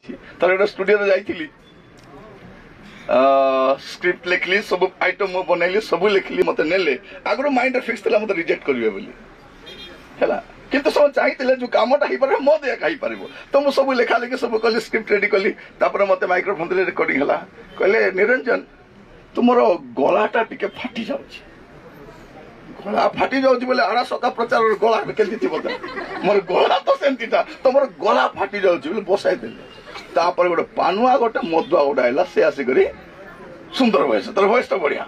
थर गोटे studio जाइली script लिखली सब आइटम बनैली सब लिखली मत नेले आगु माइंड फिक्स था मत रिजेक्ट करेंगे बोली किंतु सब चाहिए जो कमटा हो पारे मो दिया हो पार तो मुझे सब लेखा लेखि सब कली स्क्रिप्ट रेडी कली मत माइक्रोफोन देले रिकॉर्डिंग है कहले निरंजन तुम गलाटा टिके फाटी जाउछि गला फाटी जाउछि बोले आड़ा सका प्रचार गला केंती थी बता मोर गला तो सेंतीटा तुम गला फाटी जाउछि बोले बसाई देले तापर गोटे पानुआ गोटे मदुआ गोटे आइला से आसिक सुंदर वॉइस तार वॉइस बढ़िया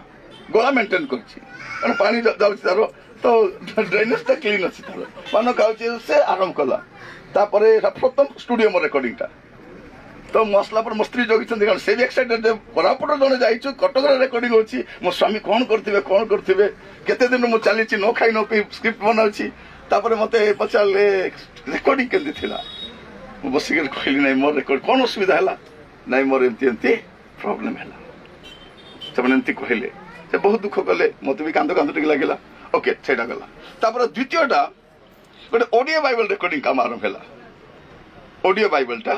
गला मेंटेन कर पानी जाउछि तार तो ड्रेनेज तो क्लीन अच्छी तार पान खाऊँ से आरंभ कला प्रथम स्टूडियो मो रेकर्डिंग टा तो मसला पर मस्त्री जगिछन कारण से भी एक्साइटेड कोरापुट जने जाइछु कटक रेकर्डिंग होछि मो स्वामी कौन करथिबे केते दिन मु चली न खाई न पी स्क्रिप्ट बनाउछि तापर मते पचाले रेकर्डिंग केंदी थिला मु बसी के कहली नै मोर रेकॉर्ड कोन असुविधा हला नै मोर एंती प्रॉब्लम हला तबन एंती कहले से बहुत दुख कले मते भी कांदो टिक लागिला ओके सेटा गला तापर द्वितीयटा गोटे ऑडियो बाइबल रेकर्डिंग काम आरंभ है ऑडियो बाइबलटा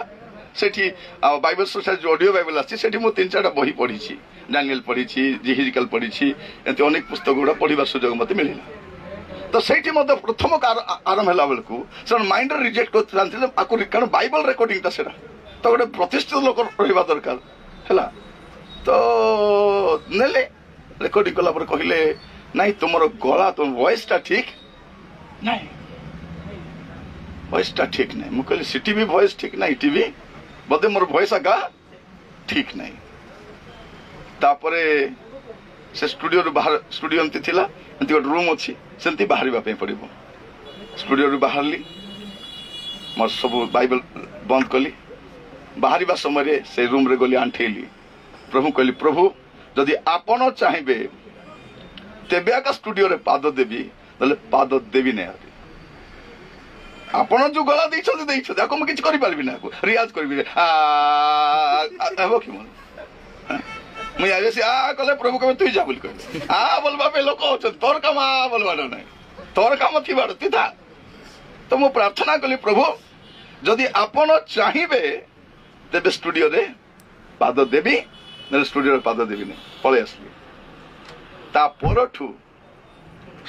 सेठी बाइबल सोसाइटी जो ऑडियो बाइबल आछि सेठी मो 3-4टा बही पढ़ी डानियल पढ़ी जिहिजिकल पढ़ी एंती अनेक पुस्तक गुड़ा पढ़ा सुजोग मत मिलला तो सेठी मत प्रथम आरंभ है बेलू से माइंड रिजेक्ट कर कारण बाइबल रेकर्डिंगटा सेटा तो गोटे प्रतिष्ठित लोक रहा दरकार है तो नेले रेकर्डिंग कला कहले नहीं तुम गला तुम वॉइस टा ठीक नहीं वॉइस टा ठीक नहीं मुझे सिटी भी वॉइस ठीक नहीं टीवी बोधे मोर वॉइस आगा ठीक नहीं तापरे से स्टूडियो बाहर स्टूडियो एमती थिला एमती गोटे रूम अच्छी सेमती बाहर पड़ो स्टूडियो बाहरली मोर सब बाइबल बंद कली बाहर समय से रूम रे गली आंठेली प्रभु कहली प्रभु जदि आपण चाहिए तेबे आका स्टूडियो रे पाद देवी नले पाद देवी नै आपण जो गला दैछथि आको म किछ करि पारबि ना को रियाज करबि आबो कि मन मैं आगे से कले प्रभु कबे तुई जा बोल कहले बोलबा पे लोक अछन तोर काम बोलबा नै तोर काम थी बाड़ ती था तो मो प्रार्थना कली प्रभु जदि आपण चाहिबे तेबे स्टूडियो रे पाद देवी नले स्टूडियो रे पाद देवी नै पळे आसली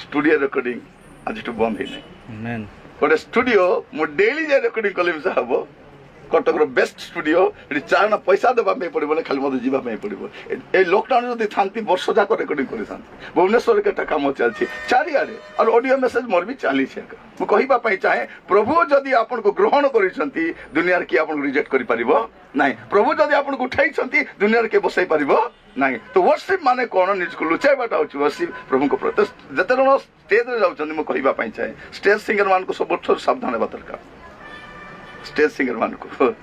स्टूडियो रेकर्डिंग आज बंद ही गोटे स्टूडियो मो डेली जाए रेकर्डिंग कले भी हम कटक बेस्ट स्टूडियो ये चारण पैसा देवाई पड़ो खाली मत जावाई पड़ो ये लॉकडाउन जब था वर्ष जाक रेकर्डिंग कर भुवनेश्वर के कम चलती चारिआडे और ऑडियो मेसेज मोर भी चली मुझे चाहे प्रभु जदि आपन को ग्रहण कर दुनिया किए आपको रिजेक्ट कर प्रभु जदि आपको उठाई दुनिया किए बसई पार ना तो वर्शिप माने कौन निज को लुचाइबाटा हो वर्शिप प्रभु को प्रति जिते जन स्टेज रे जाउछन मु कहिबा पई चाहे स्टेज सिंगर मान को सब सावधान हेबा दरकार स्टेज सिंगर मान को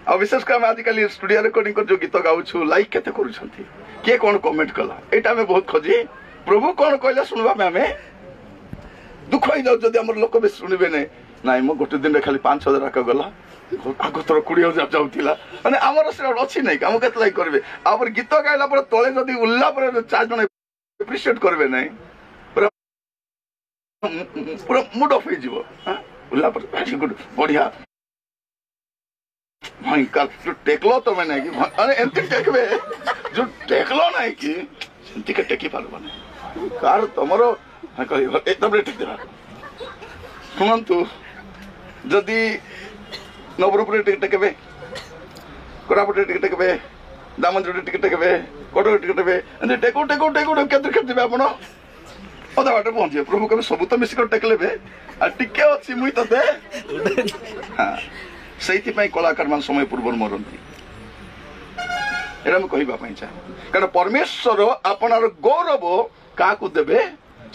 आ विशेषकर आजिकल स्टूडियो रेकर्डिंग कर जो गीत गाउछु लाइक केते करूछंती के कौन कमेंट कला एटा में बहुत खोजी प्रभु कौन कहला सुनबा में हमें दुख हो जाउ जदि हमर लोक भी सुनिबे नै मो गोटे दिन खाली 5,000 आका गला आग थोड़ा 20,000 जाऊला मैंने आमर से अच्छी नहीं आम के लाइक करेंगे आप गीत गाइला तले जदि उल्ला 4 जन एप्रिशिएट करेंगे ना पूरा मूड ऑफ हो उल्ला वेरी गुड बढ़िया भयंकर जो टेकल तुम ना कि एमती टेकबे जो टेकल ना कि सेमती के टेकी पार्ब ना कार तुम टेकदेवा शुणु जदि नवरपुर टिके टेकबे कोरापुट टिके टेकबे दामंजोड़ी टिके टेकबे कटक टिके टेकबे टेकू टेकू टेकू केते खेते आपण अधा बाटे पहुंचे प्रभु कभी सब तो मिसिक टेकले आ टिके अछि मुई तते हां सेति पई कलाकार मान समय पूर्व मरंती एरा म कहिबा पई चाहे कारण परमेश्वर आपनार गौरव काकू देबे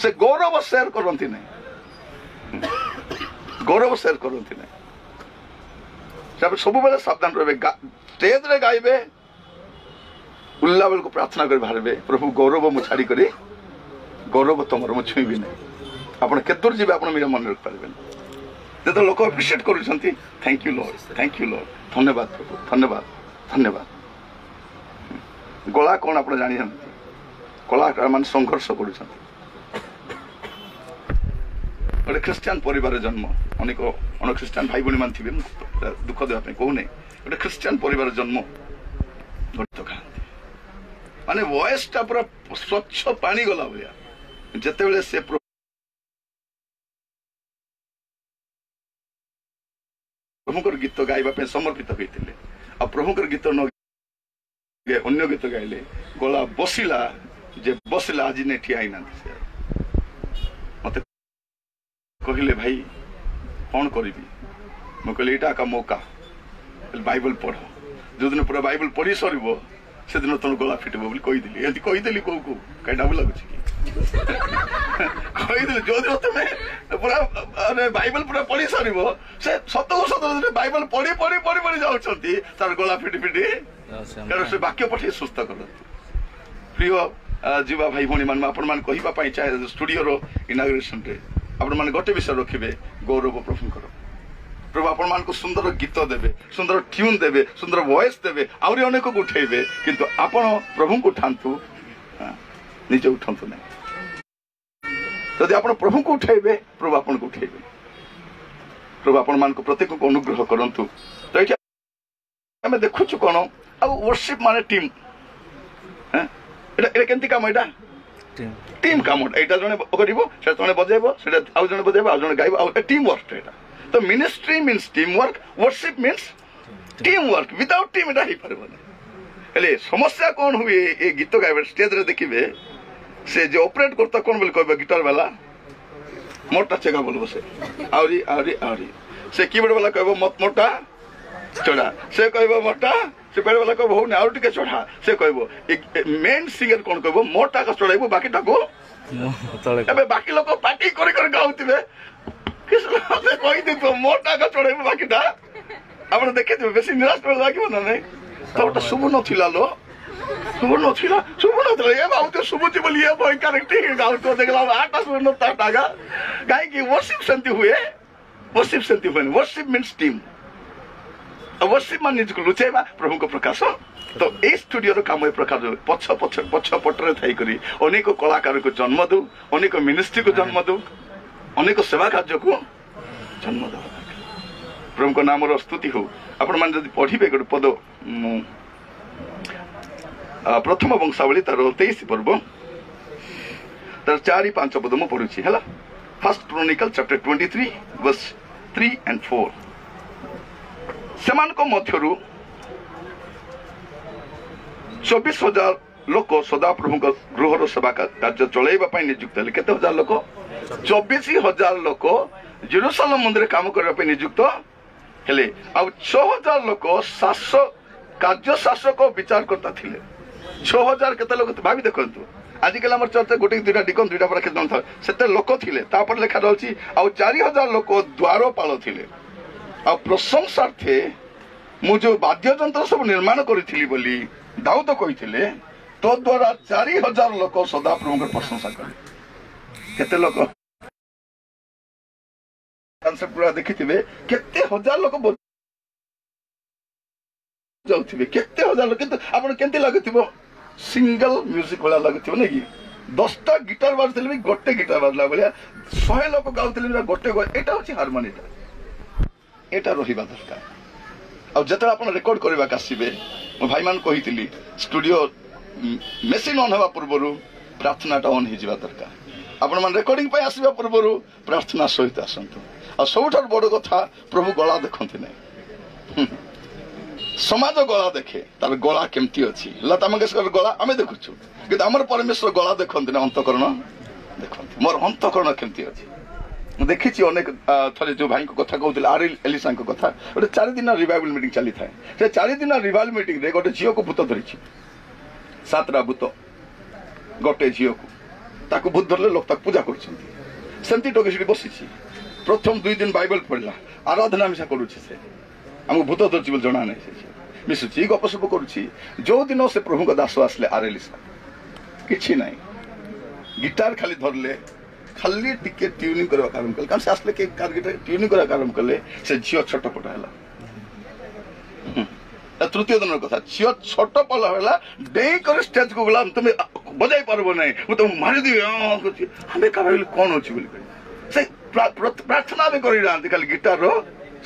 से गौरव शेयर करंती नै गौरव शेयर करंती नै सब बेले सावधान रहे स्टेज रे गाइबे उल्ला बेल को प्रार्थना कर बाहर प्रभु गौरव मु छाड़ी करी गौरव तुम मु छुईबी ना आप केतुर जी आप मेरा मन रख पारे जो लोक एप्रिशिएट कर थैंक यू लॉर्ड धन्यवाद प्रभु धन्यवाद धन्यवाद गला कौन आप जानी कलाकार मान संघर्ष कर क्रिस्टियान परिवार जन्म अनेक अन ख्रीष्टान भाई भाई मान थे दुख देवाई कहूना गोटे ख्रिस्टियन परिवार जन्म गीत गाती माने वॉइस टा पूरा स्वच्छ पानी गला भाया जिते बेले से प्रभुकर गीत गाइबा पे समर्पित होते आ प्रभुकर गीत न अन्य गीत गाइले गला बसिला जे बसिला आज ने ठिया ही ना मत कहले भाई कौन करी मैं कहली एटा का मौका बाइबल पढ़ जो दिन पूरा बाइबल पढ़ी सर से दिन तुम गला फिटब बोली कहीदेली एमती कहीदेली कौ कौ कहीं डाबू लगुच कि कहीदेली जो दिन तुम पूरा बाइबल पूरा पढ़ी सर से सत सत बाइबल पढ़ी पढ़ी पढ़ी पढ़ी जाऊँगी तार गला फिटी फिटी कारण से वाक्य पठे सुस्थ कर प्रिय जीवा भाई भौणी मान आपण मान कहवाई चाहे स्टूडियो इनाग्रेशन रे आपण मान गोटे विषय रखिए गौरव प्रभुंकर प्रभु आपण मान को सुंदर गीत देवे सुंदर ट्यून देवे सुंदर वॉइस देवे आहरी अनेक को उठेबे किंतु आपण प्रभु को उठांतु निजे उठंतु नहीं जदि आपण प्रभु को उठेबे प्रभु आपण को उठेबे प्रभु आपण मान को प्रत्येक को अनुग्रह करंतु तो ये हमें देखुछु कोन आ वर्शिप माने टीम एटा केंती काम एटा टीम काम एटा जने करिवो से जने बजेबो सेटा आउ जने बजेबो आउ जने गाइबो आ टीम वर्क एटा तो ministry means team work worship means team work without team एटा ही परबने हेले समस्या कोन हुए ए गीत गाइबे स्टेज रे देखिबे से जे ऑपरेट करता कोन बोल कहबे गिटार वाला मोटा चेगा बोलबो से आउरी आउरी आउरी से कीबोर्ड वाला कहबो मत मोटा चढ़ा से कहबो मोटा से पेड़ वाला कहबो होने आउर टिके चढ़ा से कहबो मेन सिंगर कोन कहबो मोटा का चढ़ाइबो बाकी टाको एबे बाकी लोग पार्टी करे करे गाउतिबे किस लोग कहि दे तो मोटा का चढ़ाइबो बाकी टा आपण देखे तो बेसी निराश कर लागिबो ना नहीं तो ओटा शुभ नथिला लो शुभ नथिला ए बाउ तो शुभ जी बोलिए बय करेक्टिंग गाउ तो देखला आटा शुभ न टागा काहे कि वर्शिप शांति हुए वर्शिप मींस टीम अवश्य मान निज को लुचेबा प्रभु को प्रकाश तो ए स्टूडियो रो काम ए प्रकार पछ पछ पछ पटरे थाई करी अनेक कलाकार को जन्म दो अनेक मिनिस्ट्री को जन्म दो अनेक सेवा कार्य को जन्म दो प्रभु को नाम रो स्तुति हो आपण मान जदी पढिबे गड पद प्रथम वंशावली तार 23 पर्व तार 4-5 पद मु पढुछि हला first chronicle chapter 23 verse 3 and 4 सेमानको मध्यरु 24,000 लोक सदा प्रभु गृहर सेवा कार्य चलैबा पई नियुक्त हेले केते हजार लोक 24,000 लोक जेरूशलेम मंदिर काम करबा पई नियुक्त हेले आ 6,000 लोक शासक कार्य शासक विचार करता थिले 6,000 केते लोक भाबी देखंतु आजिकल हमर चर्चा गोटे दुटा डिकन दुटा पर केतन था सेते लोक थिले तापर लेखा रहछि आ 4,000 लोक द्वारपाल थिले आ प्रशंसार्थे मु जो वाद्य यंत्र सब निर्माण करी बोली दाऊद कही तो द्वारा 4,000 लोक सदा प्रभु प्रशंसा करे केते लोक कॉन्सेप्ट पूरा देखिथिबे केते हजार लोक जाउथिबे केते हजार लोक किंतु आपण केंती लागथिबो सिंगल म्यूजिक वाला लागथिबो नै कि 10टा गिटार बाजथिले भी गोटे गिटार बाजला बलिया 100 लोक गाउथिले गोटे एटा होछि हारमोनियम एटा रहिबा दरकार आ जतरा आपण रेकॉर्ड करबा कासिबे मो भाई मान कहितली स्टूडियो मेसिन ऑन हवा पूर्वरु प्रार्थनाटा ऑन हि जिबा दरकार आपण मान रेकॉर्डिंग पय आसीबा पूर्वरु प्रार्थना सहित आसंतु आ सबठार बड़ कथा प्रभु गला देखंती नै समाज गला देखे तार गला केमती अछि लता मंगेशकर गला आमे देखुछु कि हमर परमेश्वर गला देखंती नै अंतकरण देखंती मोर अंतकरण केमती अछि देखी अनेक थे जो भाई को कथा कहते आर एलिसा कथा गोटे 4 दिन रिवाइवल मीटिंग चली था से 4 दिन रिवाइवल मीटिंग रे गोटे झील को भूत धरी 7टा भूत गोटे झील को ताको भूत धरले लोक ताक पूजा करती टोके बसी प्रथम 2 दिन बाइबल पढ़ला आराधना मिशा करुच्छे से आम भूत धरची बोल जना नहीं मिशुची गपसप करुच्छी जो दिन से प्रभु का दास आसले आर एलिसा किछि नहीं गिटार खाली धरले खाली टिके ट्यूनिंग करवा आरंभ कले कारण से आसले के गिटार ट्यूनिंग करवा आरंभ कले से झियो छटपट हला तृतीय दिन कथा झियो छटपट हला डेई कर स्टेज को गला तुम बजाई पारबो नै मु तुम मारि दिबे हमें कहबे कोन होछि बोली से प्रार्थना भी करि रांती खाली गिटार रो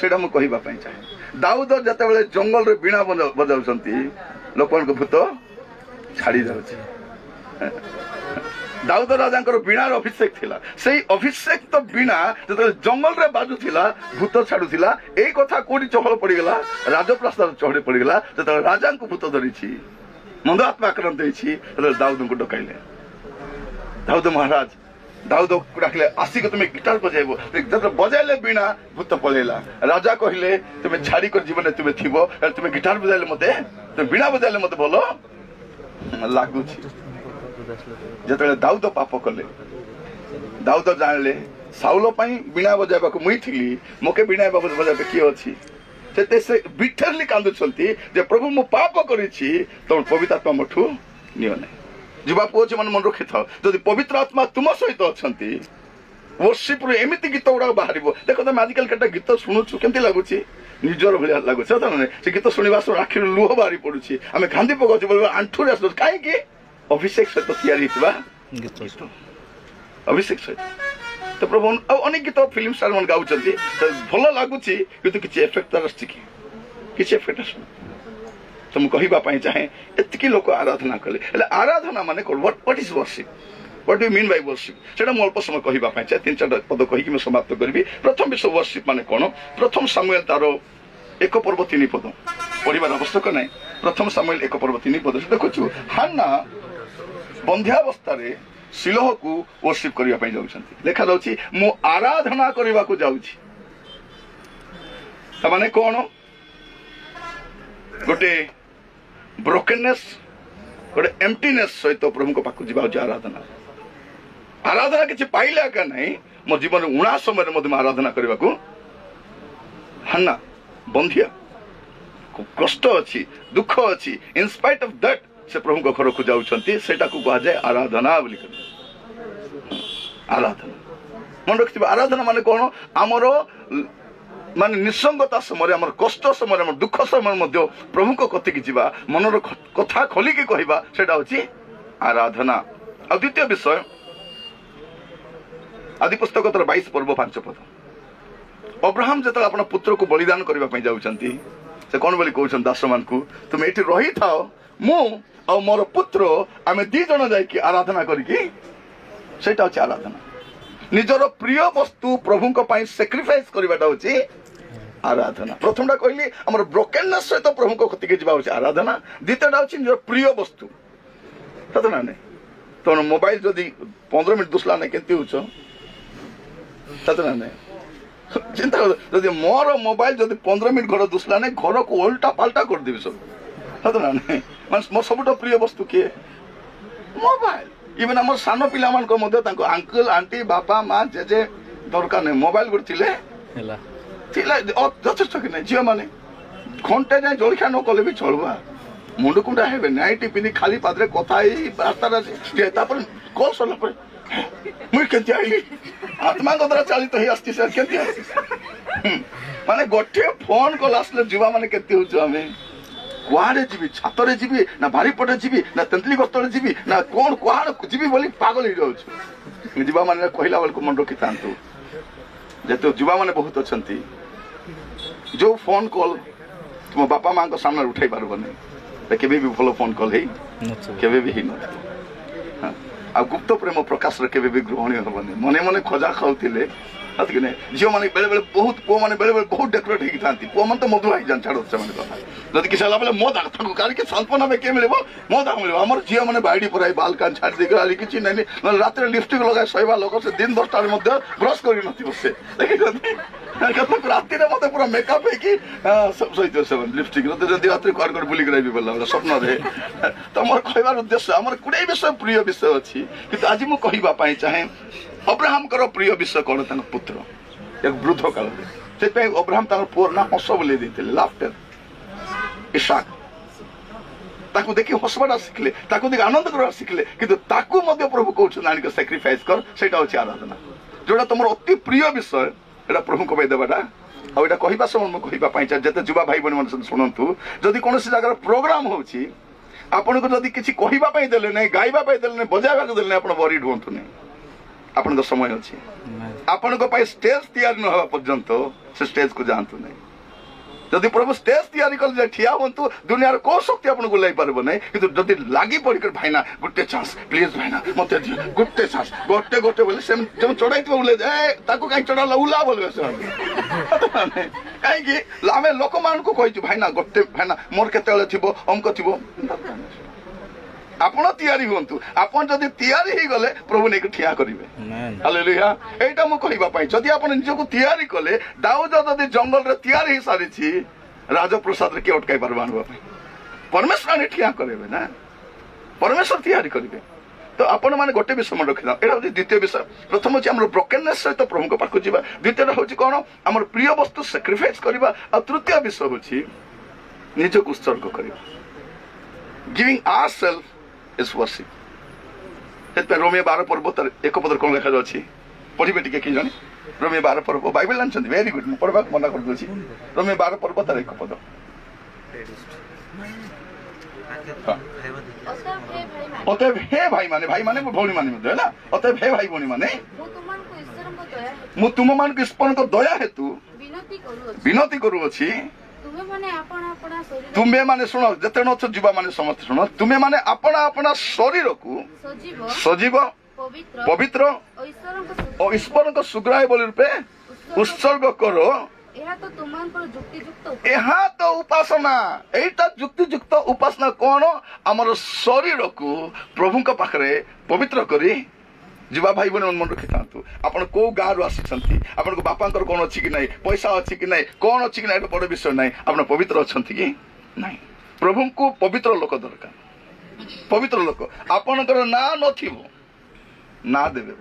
सेडा मु कहिबा पई चाहे दाऊद जिते जंगल रे बीणा बजाउछंती लोक भूत छाड़ी जाउछि दाऊद राजा बीणार अभिषेक थिला सेही अभिषेक तो बीणा जो जंगल रे बाजुथिला भूत छाड़ुथिला एई कथा कोडी चहल पड़ीगला राजप्रासाद चढ़ी पड़ीगला जो राजा को भूत धरिछि मंद आत्मा आक्रांत होइछि दाऊद को डकाइले दाऊद महाराज दाऊद को डाकिले आसिक तुम गिटार बजाइबो जब बजाइले बीणा भूत पळेला राजा कहले तुम छाड़ी कर जीवन तुम थिबो तुम गिटार बजाइले मते तुम बीणा बजाइले मते भलो लागुछि जिते दाऊद पाप कले दाऊद जानले साउल बीणा बजाइबा मुई थी मोके बीणा बजाइबा किए अच्छी से बिठरली कांदुछंती जे प्रभु मु पाप करिछि तो पवित्र आत्मा मठू नियो नै जुवा पुओ जे मन रखि थाओ जदि पवित्र आत्मा तुम सहित अछंती वर्शिप रे एमिति गीत उडा बाहरिबो देखो तुम आजकल केटा गीत सुनुछु केमति लागुछि निजर भलिया लागुछि त नै से गीत सुनिबा सो आखिर लुह बाहरी पडुछि आमे खांदी पगछु बोल आंठु रे आसो काहे कि अभिषेक सहित तैयारी हितबा गीत अभिषेक सहित तो प्रभु अनेक गीत फिल्म स्टार मन गाउछंती भल लागुछि किंतु किछि इफेक्ट तार आछि किछि इफेक्ट आछि तो मु कहिबा पई चाहे एतकी लोक आराधना कले એટલે आराधना माने कोन what is worship what do you mean by worship सेटा मु अल्प समय कहिबा पई चाहे तीन चार पद कहि कि मैं समाप्त करबी प्रथम विषय वर्शिप माने कोन प्रथम सामुएल तार एक पर्व 3 पद पढिबार आवश्यक नै प्रथम सामुएल एक पर्व 3 पद देखुछु हान्ना बंध्यावस्था रे शिलोह को वर्शिप करबा पई जाउछंती लेखा जाउछि मु आराधना करबा को जाउछि त माने कोन गोटे ब्रोकननेस गोटे एम्प्टीनेस सहित प्रभु को पाखु जीवा आराधना आराधना किछि पाइला का नहीं मो जीवन उणा समय मध्य आराधना करबा को हन्ना बंधिया कष्ट अछि दुख अछि इन स्पाइट ऑफ दैट से प्रभु को घर को जाउछंती सेटा को कहा जाए आराधना बोली आराधना मन रखिबा आराधना माने कोन हमरो माने निसंगता समय हमर कष्ट समय हमर दुख समय मध्य प्रभु को कति की जीवा मनर कथा खोली के कहिबा सेटा होची आराधना आ द्वितीय विषय आदि पुस्तक 22 पर्व 5 पद अब्राहम जत अपन पुत्र को बलिदान करबा पई जाउछंती से कोन बोली कहउछन दासमान को तुम एठी रही थाओ मु और मोर पुत्र आमे दी जण जाय कि आराधना करी कि सेटा होची आराधना निजर प्रिय वस्तु प्रभु को पाई सैक्रिफाइस करबाटा होची आराधना प्रथमटा कहली हमर ब्रोकननेस सहित प्रभु को कति के जीवा होची आराधना द्वितीयटा होची निजर प्रिय वस्तु ततना नै तो मोबाइल जदी 15 मिनिट दुसला नै केति होचो ततना नै चिंता जदी मोर मोबाइल जदी 15 मिनिट घर दुसला नै घर को उल्टा पाल्टा कर देबी सब ततना नै माने मोर सबटा प्रिय वस्तु के मोबाइल इवन आम सान पिला अंकल आंटी बापा माँ जेजे दरकार नहीं मोबाइल गोटे यथेष कि नहीं झील मैंने घंटे जाए जलखिया न कले भी चलवा मुंड कुंडा हे नाइटी पिंधि खाली पादरे कथा रास्ता कल सरला मुई केंती आइली आत्मा द्वारा चालित हो आसती सर केंती माने गोटे फोन कल आसले जीवा माने केंती होचो हमें कुआड़े जीवी छातरे जीवी ना बारीपटे जीवी ना तेंतली गस्तले जीवी ना कौन कुआड़ जीवी बोली पागल हो जाउछु जीवा माने कहला बेल को मन रखि तांतु जेतो जीवा माने बहुत अछंती जो फोन कॉल तुम बापा मां को सामने उठाई पारबनी केबे भी भलो फोन कॉल हे केबे भी न आ गुप्त प्रेम प्रकाश रे केबे भी ग्रहणीय होबनी मने मने खोजा खाउतिले कि नहीं झील मैंने बेले बेले बहुत पुओ मैंने बेले बेले बहुत डेकोरेट होगी था पुओ मन तो मधु आई जान छाड़ से कथा जब किसी बेले मो दाग था कार के सांत्वना में क्या मिले मो दाग मिले आम झील मैंने बाइडी पर बाल कान छाड़ देकर किसी नहीं रात लिपस्टिक लगाए शोवा लोक से दिन 10 ब्रश कर राति मत पूरा मेकअप है सहित लिपस्टिक रात कुआड़ कुआड़ बुलिक रही बोला स्वप्न रे तो मोर कहबार उद्देश्य आम गुड़े विषय प्रिय विषय अच्छी कि आज मुझे कहवाई चाहे अब्राहम कर प्रिय विषय कौन पुत्र एक वृद्ध काल से अब्राहम पुअर ना हस बोले लाफ्टर इसाक ताकू देखि हसबाटा शिखले ताकू देखि आनंद करवा शिखले किंतु ताकू मध्य प्रभु कहउछ नानी के सैक्रिफाइस कर सेटा होछि आराधना जोड़ा तुमर अति प्रिय विषय एटा प्रभु को देबाटा आ एटा कहिबा समय म कहिबा पई जते जुवा भाई बन मन सुनंतु जदि कोनोसी जगह प्रोग्राम होछि आपन को जदि किछि कहिबा पई देले नै गाइबा पई देले नै बजाइबा को देले नै आपन वरीड होंतु नै आपन को समय अछि आपन को पाई स्टेज तैयार न होबा पर्यंत से स्टेज को जानतु नै जदि प्रभु स्टेज तैयारी कर ठिया हूँ दुनिया को शक्ति आपको लै पार ना कि जदि लगी पड़ी भाईना गोटे चांस प्लीज भाईना मत गोटे चांस गोटे गोटे बोले जो चढ़ाई बोले कहीं चढ़ा उला बोलबे कहीं आम लोक मान को कही भाईना गोटे भाईना मोर केत अंक थी आपण तैयारी हूँ आपन जदि तैयारी हो गले प्रभु नहीं ठिया करेंगे हालेलुया एटा मु कहबा जदि आप निजको तैयारी कले दाऊद जदि जंगल रे तैयारी हो सारी राजप्रसाद रे किए अटकाई पार्बा परमेश्वर ने ठिया करेंगे ना परमेश्वर तैयारी करेंगे तो आपण मैंने गोटे विषय मन रखी यहाँ हूँ द्वितीय विषय प्रथम हूँ आम ब्रोकेननेस सहित प्रभु पाख जावा द्वितीय हूँ कौन आम प्रिय वस्तु सैक्रिफाइस करवा और तृतीय विषय हूँ निजक उत्सर्ग करवा giving ourselves is worship Romeo 12 पर्व तार एक पद कौन लिखा जाए पढ़े टे कि जाने रोमियो 12 पर्व बाइबल जानते वेरी गुड पढ़ा मना कर रोमियो 12 पर्व तार एक पद अतएव हे भाई माने भौणी माने है अतएव हे भाई भौणी माने मु तुम मान को ईश्वर को दया हेतु विनती करूअछि तुम्हें माने शुण जिते अच्छ जीवा माने समस्त शुण तुम्हें माने अपना अपना शरीर को सजीव पवित्र और ईश्वर को सुग्राह बोली रूपे उत्सर्ग करो यहाँ तो उपासना एटा जुक्तियुक्त उपासना कौन आमर शरीर को प्रभु पाखे पवित्र करी जीवा भाई बहन मन रखी था आपन को गाँव आसी आपन को बापा कौन अच्छी कि नहीं पैसा अच्छी कि नहीं कौन अच्छी कि नहीं बड़ विषय नहीं आप पवित्र अच्छा कि नहीं प्रभु को पवित्र लोक दरकार पवित्र लोक आपणकर ना नथिबो ना देवे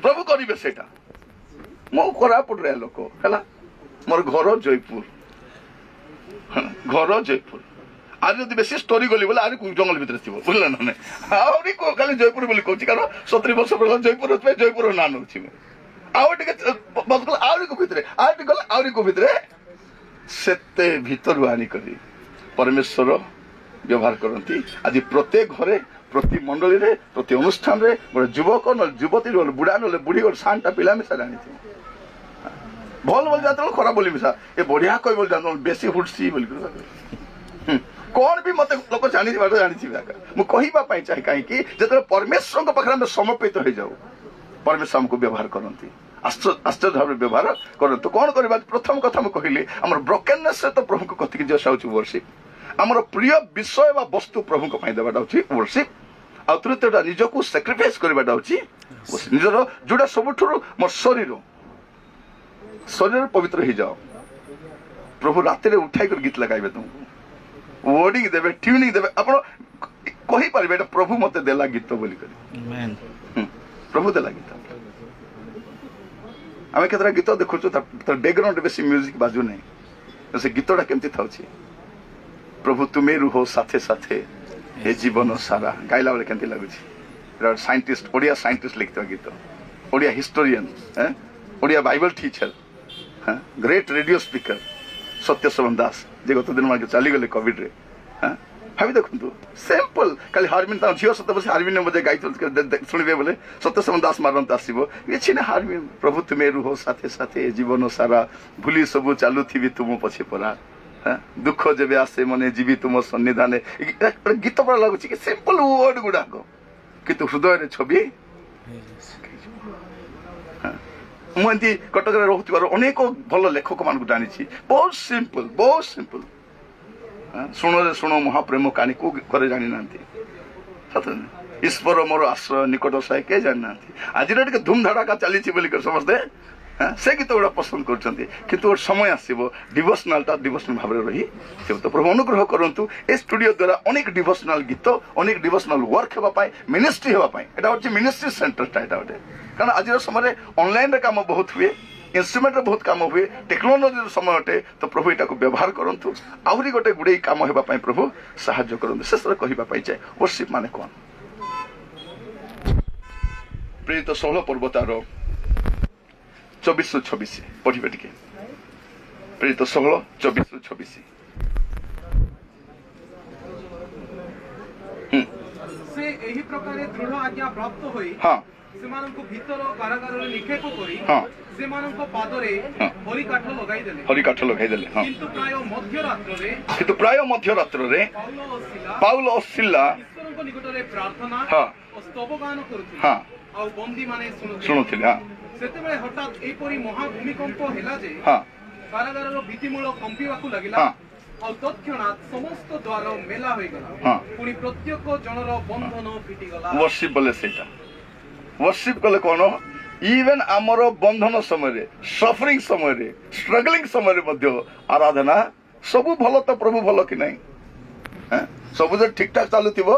प्रभु करेंगे सेटा मो कोरापुट रे लोक है मोर घर जयपुर घर जयपुर आज जब बेस स्टोरी गली बोले आज जंगल भितर थी बुझल ना आहरी खाली जयपुर बोली कहूँ कारण 70 वर्ष पर जयपुर जयपुर ना नौ आहरी को भितर आहरी गले आहरी को भितर से भितर आनिक परमेश्वर व्यवहार करती आज प्रत्येक घरे प्रति मंडली रे प्रति अनुष्ठान रे गोटे युवक न युवती बुढ़ा ना बुढ़ी गोटे सानटा पिला मिसा जानी भल बोल जाते खराब बोली मिसा ये बढ़िया कह बोल जाते बेसी हुड़सी बोल कौन भी मत लोक जानी मुझे चाहे कहीं जो परमेश्वर पाखे समर्पित हो जाऊ परमेश्वर हमको व्यवहार करती आश्चर्य भाव व्यवहार करते कौन करवा प्रथम कथा मुझे कहली आम ब्रोकेननेस सहित प्रभु को कथिक जैसा हूँ वर्शिप आमर प्रिय विषय व वस्तु प्रभु को देवाटा हूँ वर्शिप आ तृतीयटा निजक सैक्रिफाइस करवाटा हूँ निजर जोटा सबुठ मोर शरीर पवित्र हो जाओ प्रभु राति उठाई कर गीत लगाइबे तुमको वर्डिंग देवे ट्यूनिंग देवे आप कही पारे प्रभु मत देला गीत बोली प्रभु देला गीत आम केतरा गीत देखु बैकग्राउंड बेसी म्यूजिक बाजू नहीं से गीतटा केमती था प्रभु तुम्हें रुहो साथे साथे हे जीवन सारा गाइला बेले केमती लगुच साइंटिस्ट ओडिया साइंटिस्ट लिखता गीत Odia historian Odia Bible teacher great radio speaker सत्य शोभन दास जे गत दिन मार्ग चलीगले कोविड रे भाई देखु सिंपल खाली हारमोनियम झील सत बस हारमोनियम बजे गाई शुणे बोले सत्य शोभन दास मारंत आसो ये हारमोनियम प्रभु तुम्हें रुहो साथे साथे जीवन सारा भूली सबू चलु थी तुम पछे परा दुख जब आसे मने जीवी तुम सन्निधान गीत पड़ा लगुच कि सिंपल वर्ड गुड़ाक किंतु हृदय छवि मुझे कटक रोथार अनेक भल लेखक मान जानी बहुत सिंपल शुण शुण महाप्रेम कहानी को घरे जानी ना सत ईश्वर मोर आश्रय निकट सहाय के जानी ना आज धूम धड़ाका चली समस्ते से गीत गुड़ा पसंद कर समय आसो डिवोशनालटा डिवोशनल भाव में रही तो प्रभु अनुग्रह करूँ ए स्टूडियो द्वारा अनेक डिवोशनल गीत अनेक डिवोशनल वर्क होगापाई मिनिस्ट्री होगापाई यहाँ हूँ मिनिस्ट्री सेंटरटा यहाँ गोटे कारण आज समय ऑनलाइन रे काम बहुत हुए इंस्ट्रूमेंट रे बहुत काम हुए टेक्नोलोजी समय अटे तो प्रभु यहाँ व्यवहार करूँ आहरी गोटे गुड़े काम होगापाई प्रभु साहाय्य करूँ शेष कहवाई चाहे वर्शिप माने कौन प्रेरित 16 पर्व तार 24-26 पढ़े टे प्रेरित 16-24 से एही प्रकार दृढ़ आज्ञा प्राप्त होई हाँ ସେମାନଙ୍କୁ ଭିତର କାରାଗାରରେ ନିକ୍ଷେପ କରି ହଁ ସେମାନଙ୍କ ପାଦରେ ହଁ। ହରି କାଠ ଲଗାଇଦେଲେ। ହରି କାଠ ଲଗାଇଦେଲେ। ହଁ କିନ୍ତୁ ପ୍ରାୟ ମଧ୍ୟରାତ୍ରରେ ପାଉଲ ଓ ସିଲା ପାଉଲ ଓ ସିଲା ଈଶ୍ୱରଙ୍କ ନିକଟରେ ପ୍ରାର୍ଥନା ହଁ ଓ ସ୍ତବଗାନ କରୁଥିଲେ। ହଁ ଆଉ ବନ୍ଦୀମାନେ ଶୁଣୁଥିଲେ। ହଁ ସେତେବେଳେ ହଠାତ୍ ଏପରି ମହାଭୂମିକମ୍ପ ହେଲା ଯେ ହଁ କାରାଗାରର ଭିତ୍ତିମୂଳ କମ୍ପିବାକୁ ଲାଗିଲା। ହଁ ଆଉ ତତ୍କ୍ଷଣାତ୍ ସମସ୍ତ ଦ୍ୱାର ମେଲା ହୋଇଗଲା। ହଁ। ପୁଣି ପ୍ରତ୍ୟେକ ଜଣର ବନ୍ଧନ ଫିଟିଗଲା। वर्शिप बोले सेटा वर्शिप कले कोन इवन आमर बंधन समय सफरिंग समय स्ट्रगलिंग समय आराधना सबु भल तो प्रभु भल कि नहीं सब जो ठीक ठाक चलुव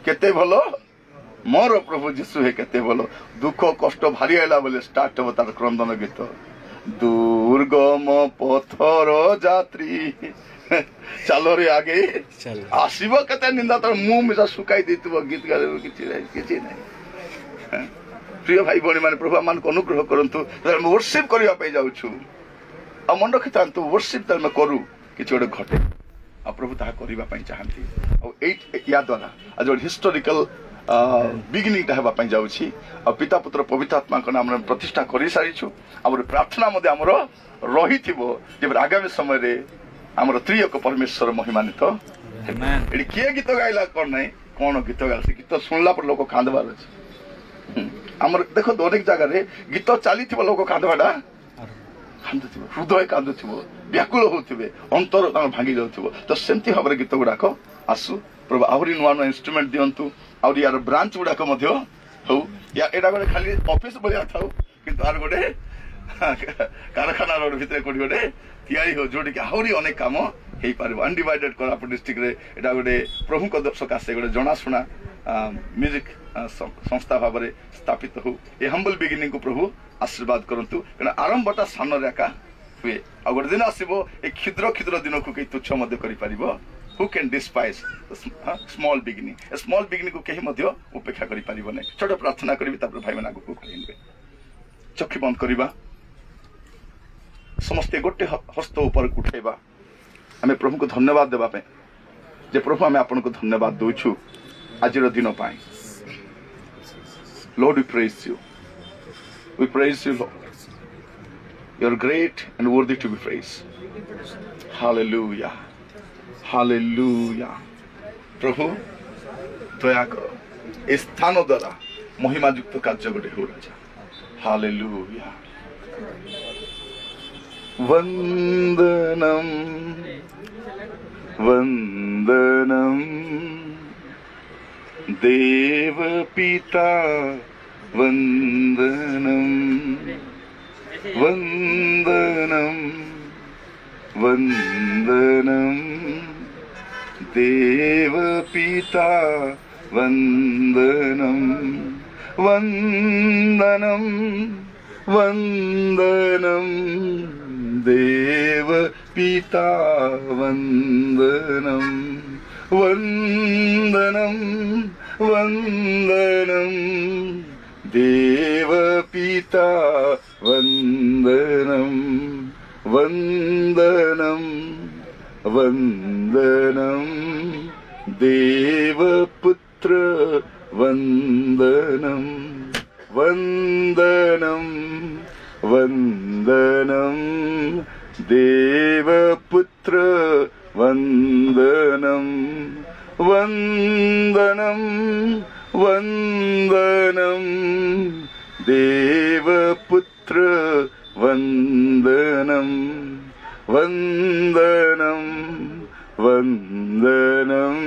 केते भल मोर प्रभु जीशु है केते भल दुख कष्ट भारी आइला बोले स्टार्ट हो तार क्रंदन गीत दुर्गम पथर यात्री चलो रे आगे आसब केते निंदा तो मुंह मिसा सुखाई देथिबो गीत गाले किछि नहीं प्रिय भाई भणी माने प्रभु मान को अनुग्रह करंतु वर्शिप करबा पे जाउ छु आ मन रखितांतु वर्शिप तल में करू किछि ओडे घटे आ प्रभु ता करबा पे चाहंती आ या द्वारा आज हिस्टोरिकल बिगिनिंग ता हेबा पे जाउ छी आ पिता पुत्र पवित्र आत्मा को नाम प्रतिष्ठा करि सारि छु हमर प्रार्थना मध्ये हमर रहिथिबो जे आगामी समय रे हमर त्रियक परमेश्वर महिमानित एडी किए गीत गाइला कोन नहीं कोन गीत गाइला से गीत सुनला पर लोक कांदबार अछि हमर देखो अनेक जगह रे गीत चालीथिबो लोक कांदबाडा कांदुथिबो हृदय कांदुथिबो व्याकुल होथिबे अंतर भांगी जाउथिबो तो सेमती हमर गीत गुडाक आसु प्रभु आहुरी नुआ नुआ इंस्ट्रूमेंट दियंतु आउरी यार ब्रांच गुडाक मध्ये हो या एडा गोटे खाली ऑफिस बलिया थाउ किंतु आर गोटे कारखाना रोड भितर कोडी गोटे तैयारी हो जोड़ी के आहुरी अनेक काम हेई पारिबो अनडिवाइडेड कोरापुट डिस्ट्रिक्ट रे एटा गोटे प्रभु को दर्शक आसे गोटे जनाशुना म्यूजिक संस्था भाव में स्थापित हो ये हम्बल बिगिनिंग को प्रभु आशीर्वाद करंतु कारण आरंभटा सान रेखा हुए आ गोटे दिन आसीबो ए क्षुद्र क्षुद्र दिन को कई तुच्छ मध्य करि पारिबो who can despise small beginning a small beginning को कहीं मध्य उपेक्षा करि पारिबो नै छोट प्रार्थना करिबि तापर भाई माना को कहलिबे चक्षु बंद करिबा समस्त गोटे हस्त ऊपर उठेबा आमे प्रभु को धन्यवाद देबा पे जे प्रभु आमे आपन को धन्यवाद दोछु आजिर दिन पाई Lord, we praise you. We praise you, Lord. You are great and worthy to be praised. Hallelujah. Hallelujah. प्रभु दया करो इस स्थान द्वारा महिमा युक्त कार्य गोटे हो राजा Hallelujah. वंदनम वंदनम देव पिता वंदनम वंदनम वंदनम देव पिता वंदनम वंदनम वंदनम देव पिता वंदनम वंदनम वंदनम देव पिता वंदनम वंदनम वंदनम देव पुत्र वंदनम वंदनम वंदनम देव पुत्र वंदनम वंदनम वंदनम देव पुत्र वंदनम वंदनम वंदनम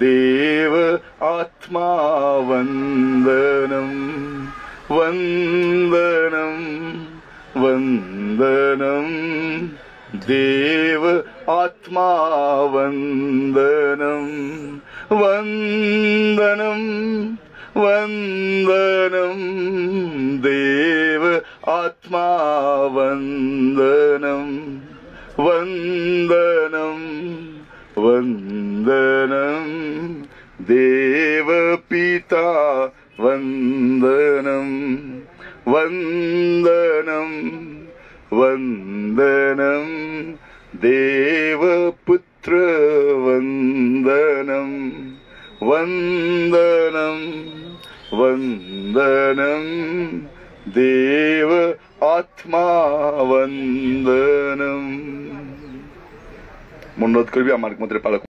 देव आत्मा वंदनम वंदनम वंदनम देव आत्मा वंदनम वंदनम वंदनम देव आत्मा वंदनम वंदनम वंदनम देव पिता वंदनम वंदनम वंदनम देव पुत्र वंदनम वंदनम वंदनम অনুরোধ করবি আমার মধ্যে পালক